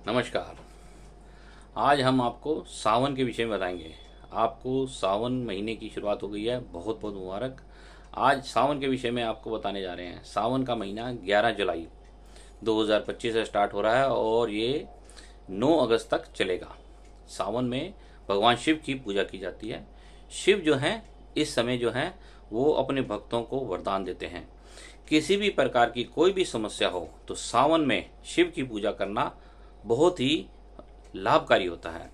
नमस्कार। आज हम आपको सावन के विषय में बताएंगे। आपको सावन महीने की शुरुआत हो गई है, बहुत बहुत मुबारक। आज सावन के विषय में आपको बताने जा रहे हैं। सावन का महीना 11 जुलाई 2025 से स्टार्ट हो रहा है और ये 9 अगस्त तक चलेगा। सावन में भगवान शिव की पूजा की जाती है। शिव जो हैं इस समय जो हैं वो अपने भक्तों को वरदान देते हैं। किसी भी प्रकार की कोई भी समस्या हो तो सावन में शिव की पूजा करना बहुत ही लाभकारी होता है।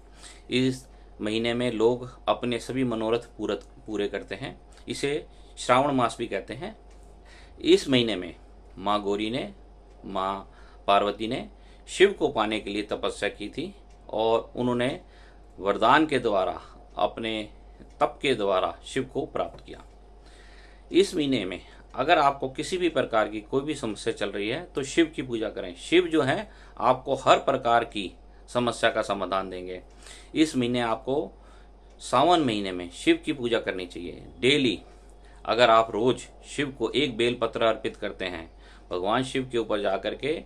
इस महीने में लोग अपने सभी मनोरथ पूरे करते हैं। इसे श्रावण मास भी कहते हैं। इस महीने में माँ गौरी ने, माँ पार्वती ने शिव को पाने के लिए तपस्या की थी और उन्होंने वरदान के द्वारा, अपने तप के द्वारा शिव को प्राप्त किया। इस महीने में अगर आपको किसी भी प्रकार की कोई भी समस्या चल रही है तो शिव की पूजा करें। शिव जो है आपको हर प्रकार की समस्या का समाधान देंगे। इस महीने आपको सावन महीने में शिव की पूजा करनी चाहिए डेली। अगर आप रोज शिव को एक बेलपत्र अर्पित करते हैं, भगवान शिव के ऊपर जा करके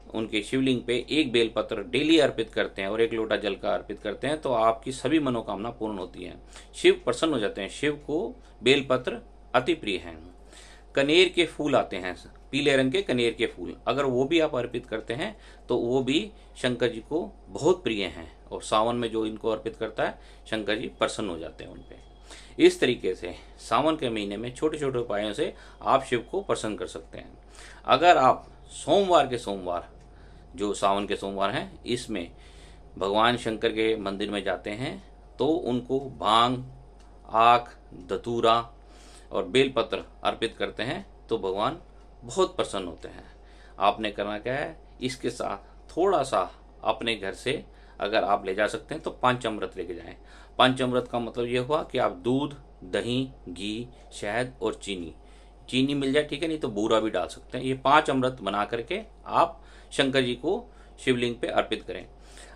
उनके शिवलिंग पे एक बेलपत्र डेली अर्पित करते हैं और एक लोटा जल का अर्पित करते हैं तो आपकी सभी मनोकामना पूर्ण होती हैं। शिव प्रसन्न हो जाते हैं। शिव को बेलपत्र अति प्रिय हैं। कनेर के फूल आते हैं, पीले रंग के कनेर के फूल, अगर वो भी आप अर्पित करते हैं तो वो भी शंकर जी को बहुत प्रिय हैं और सावन में जो इनको अर्पित करता है शंकर जी प्रसन्न हो जाते हैं उन पे। इस तरीके से सावन के महीने में छोटे छोटे उपायों से आप शिव को प्रसन्न कर सकते हैं। अगर आप सोमवार के सोमवार, जो सावन के सोमवार हैं, इसमें भगवान शंकर के मंदिर में जाते हैं तो उनको भांग, आख, धतूरा और बेलपत्र अर्पित करते हैं तो भगवान बहुत प्रसन्न होते हैं। आपने करना क्या है, इसके साथ थोड़ा सा अपने घर से अगर आप ले जा सकते हैं तो पंचामृत लेके जाएं। पंचामृत का मतलब ये हुआ कि आप दूध, दही, घी, शहद और चीनी, चीनी मिल जाए ठीक है, नहीं तो बूरा भी डाल सकते हैं। ये 5 अमृत बना करके आप शंकर जी को शिवलिंग पे अर्पित करें।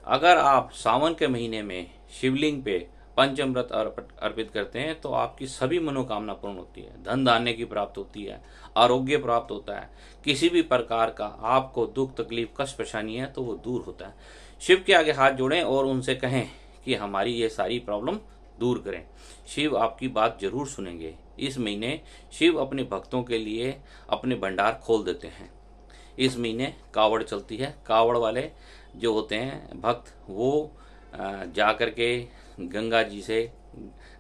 अगर आप सावन के महीने में शिवलिंग पे पंचामृत अर्पित करते हैं तो आपकी सभी मनोकामना पूर्ण होती है। धन धान्य की प्राप्त होती है, आरोग्य प्राप्त होता है, किसी भी प्रकार का आपको दुख, तकलीफ, कष्ट, परेशानी है तो वो दूर होता है। शिव के आगे हाथ जोड़ें और उनसे कहें कि हमारी ये सारी प्रॉब्लम दूर करें। शिव आपकी बात जरूर सुनेंगे। इस महीने शिव अपने भक्तों के लिए अपने भंडार खोल देते हैं। इस महीने कावड़ चलती है। कावड़ वाले जो होते हैं भक्त, वो जा कर के गंगा जी से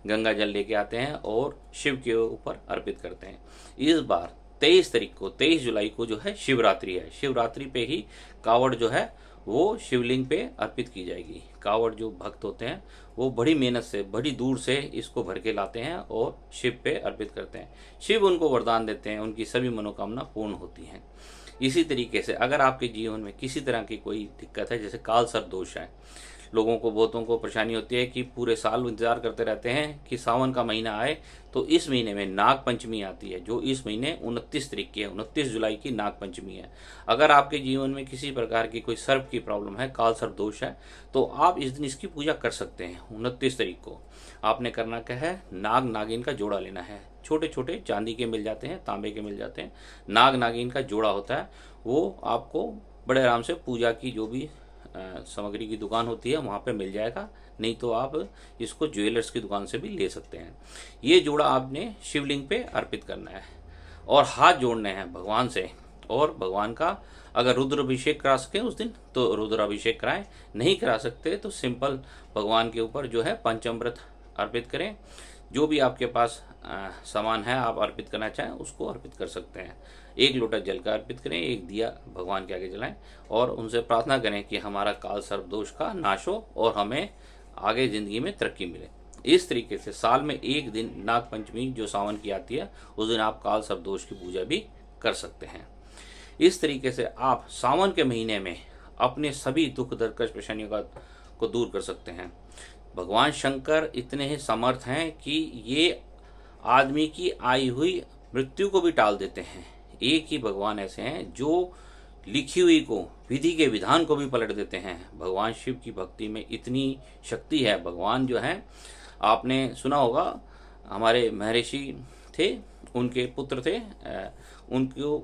गंगा जल लेके आते हैं और शिव के ऊपर अर्पित करते हैं। इस बार 23 तारीख को, 23 जुलाई को जो है शिवरात्रि है। शिवरात्रि पे ही कावड़ जो है वो शिवलिंग पे अर्पित की जाएगी। कावड़ जो भक्त होते हैं वो बड़ी मेहनत से, बड़ी दूर से इसको भर के लाते हैं और शिव पे अर्पित करते हैं। शिव उनको वरदान देते हैं, उनकी सभी मनोकामना पूर्ण होती हैं। इसी तरीके से अगर आपके जीवन में किसी तरह की कोई दिक्कत है, जैसे काल सर्प दोष है, लोगों को, बहुतों को परेशानी होती है कि पूरे साल इंतजार करते रहते हैं कि सावन का महीना आए, तो इस महीने में नाग पंचमी आती है जो इस महीने 29 तारीख की है। 29 जुलाई की नाग पंचमी है। अगर आपके जीवन में किसी प्रकार की कोई सर्प की प्रॉब्लम है, काल सर्प दोष है, तो आप इस दिन इसकी पूजा कर सकते हैं। 29 तारीख को आपने करना क्या है, नाग नागिन का जोड़ा लेना है। छोटे छोटे चांदी के मिल जाते हैं, तांबे के मिल जाते हैं। नाग नागिन का जोड़ा होता है, वो आपको बड़े आराम से पूजा की जो भी सामग्री की दुकान होती है वहाँ पे मिल जाएगा, नहीं तो आप इसको ज्वेलर्स की दुकान से भी ले सकते हैं। ये जोड़ा आपने शिवलिंग पे अर्पित करना है और हाथ जोड़ने हैं भगवान से, और भगवान का अगर रुद्राभिषेक करा सकें उस दिन तो रुद्राभिषेक कराएं, नहीं करा सकते तो सिंपल भगवान के ऊपर जो है पंचामृत अर्पित करें। जो भी आपके पास सामान है आप अर्पित करना चाहें उसको अर्पित कर सकते हैं। एक लोटा जल का अर्पित करें, एक दिया भगवान के आगे जलाएं और उनसे प्रार्थना करें कि हमारा काल सर्प दोष का नाश हो और हमें आगे ज़िंदगी में तरक्की मिले। इस तरीके से साल में एक दिन नाग पंचमी जो सावन की आती है उस दिन आप काल सर्प दोष की पूजा भी कर सकते हैं। इस तरीके से आप सावन के महीने में अपने सभी दुख, दर्द, कष्ट, परेशानियों को दूर कर सकते हैं। भगवान शंकर इतने ही समर्थ हैं कि ये आदमी की आई हुई मृत्यु को भी टाल देते हैं। एक ही भगवान ऐसे हैं जो लिखी हुई को, विधि के विधान को भी पलट देते हैं। भगवान शिव की भक्ति में इतनी शक्ति है। भगवान जो है, आपने सुना होगा, हमारे महर्षि थे, उनके पुत्र थे, उनको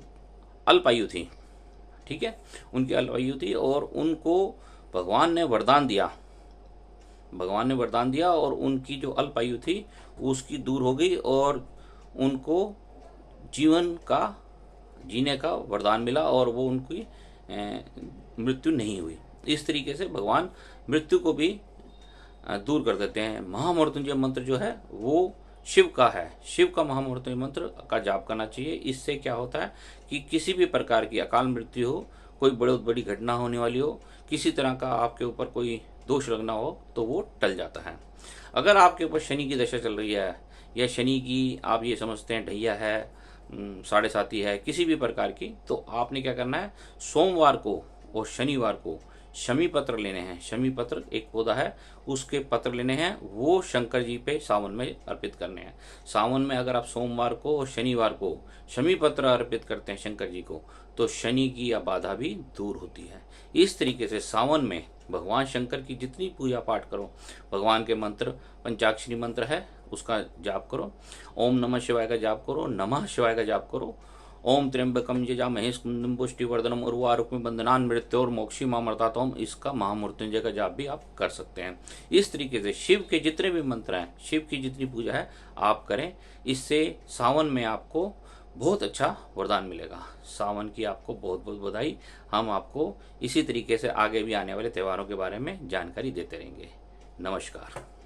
अल्पायु थी, ठीक है, उनकी अल्पायु थी और उनको भगवान ने वरदान दिया, भगवान ने वरदान दिया और उनकी जो अल्प आयु थी उसकी दूर हो गई और उनको जीवन का जीने का वरदान मिला और वो उनकी मृत्यु नहीं हुई। इस तरीके से भगवान मृत्यु को भी दूर कर देते हैं। महामृत्युंजय मंत्र जो है वो शिव का है, शिव का महामृत्युंजय मंत्र का जाप करना चाहिए। इससे क्या होता है कि किसी भी प्रकार की अकाल मृत्यु हो, कोई बहुत बड़ी घटना होने वाली हो, किसी तरह का आपके ऊपर कोई दोष लगना हो तो वो टल जाता है। अगर आपके ऊपर शनि की दशा चल रही है या शनि की आप ये समझते हैं ढैया है, साढ़े साती है, किसी भी प्रकार की, तो आपने क्या करना है, सोमवार को और शनिवार को शमी पत्र लेने हैं। शमी पत्र एक पौधा है, उसके पत्र लेने हैं, वो शंकर जी पे सावन में अर्पित करने हैं। सावन में अगर आप सोमवार को और शनिवार को शमी पत्र अर्पित करते हैं शंकर जी को, तो शनि की बाधा भी दूर होती है। इस तरीके से सावन में भगवान शंकर की जितनी पूजा पाठ करो, भगवान के मंत्र, पंचाक्षरी मंत्र है उसका जाप करो, ओम नमः शिवाय का जाप करो, नमः शिवाय का जाप करो, ओम त्र्यंबकम जजामहे सुगंधिं पुष्टिवर्धनम उर्वारुकमिव बंधनान् मृत्योर्मोक्षीमामृतात्, इसका महामृत्युंजय का जाप भी आप कर सकते हैं। इस तरीके से शिव के जितने भी मंत्र हैं, शिव की जितनी पूजा है आप करें। इससे सावन में आपको बहुत अच्छा वरदान मिलेगा। सावन की आपको बहुत बहुत बधाई। हम आपको इसी तरीके से आगे भी आने वाले त्योहारों के बारे में जानकारी देते रहेंगे। नमस्कार।